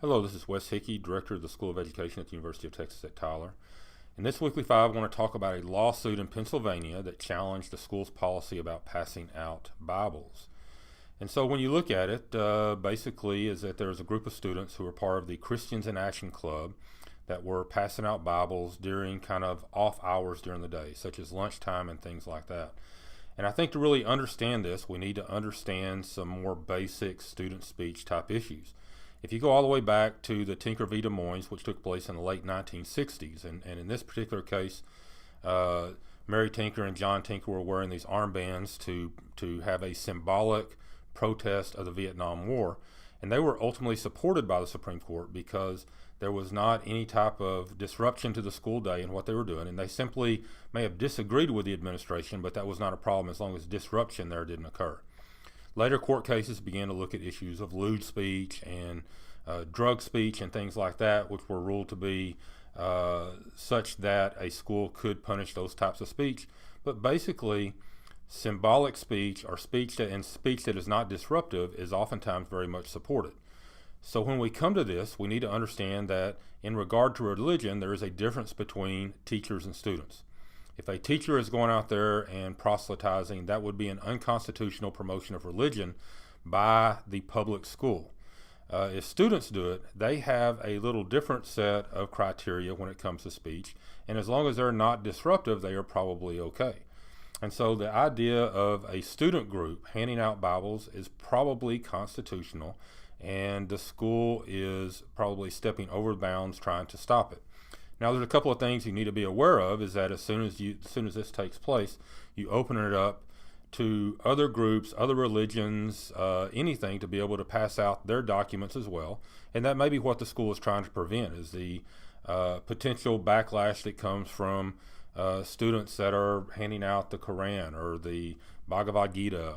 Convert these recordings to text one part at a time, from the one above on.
Hello, this is Wes Hickey, Director of the School of Education at the University of Texas at Tyler. In this Weekly 5, I want to talk about a lawsuit in Pennsylvania that challenged the school's policy about passing out Bibles. And so when you look at it, basically is that there's a group of students who are part of the Christians in Action Club that were passing out Bibles during kind of off hours during the day, such as lunchtime and things like that. And I think to really understand this, we need to understand some more basic student speech type issues. If you go all the way back to the Tinker v. Des Moines, which took place in the late 1960s, and in this particular case, Mary Tinker and John Tinker were wearing these armbands to have a symbolic protest of the Vietnam War, and they were ultimately supported by the Supreme Court because there was not any type of disruption to the school day in what they were doing, and they simply may have disagreed with the administration, but that was not a problem as long as disruption there didn't occur. Later court cases began to look at issues of lewd speech and drug speech and things like that, which were ruled to be such that a school could punish those types of speech. But basically, symbolic speech or speech that is not disruptive is oftentimes very much supported. So when we come to this, we need to understand that in regard to religion, there is a difference between teachers and students. If a teacher is going out there and proselytizing, that would be an unconstitutional promotion of religion by the public school. If students do it, they have a little different set of criteria when it comes to speech, and as long as they're not disruptive, they are probably okay. And so the idea of a student group handing out Bibles is probably constitutional, and the school is probably stepping over bounds trying to stop it. Now, there's a couple of things you need to be aware of is that as soon as this takes place, you open it up to other groups, other religions, anything to be able to pass out their documents as well. And that may be what the school is trying to prevent, is the potential backlash that comes from students that are handing out the Quran or the Bhagavad Gita,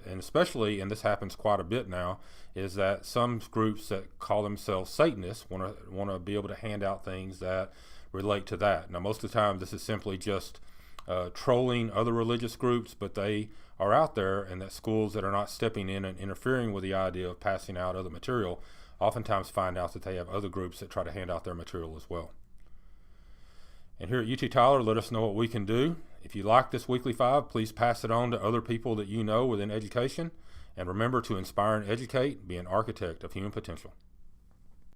and especially, and this happens quite a bit now, is that some groups that call themselves Satanists want to be able to hand out things that relate to that. Now, most of the time, this is simply just trolling other religious groups, but they are out there, and that schools that are not stepping in and interfering with the idea of passing out other material oftentimes find out that they have other groups that try to hand out their material as well. And here at UT Tyler, let us know what we can do. If you like this Weekly 5, please pass it on to other people that you know within education. And remember to inspire and educate, be an architect of human potential.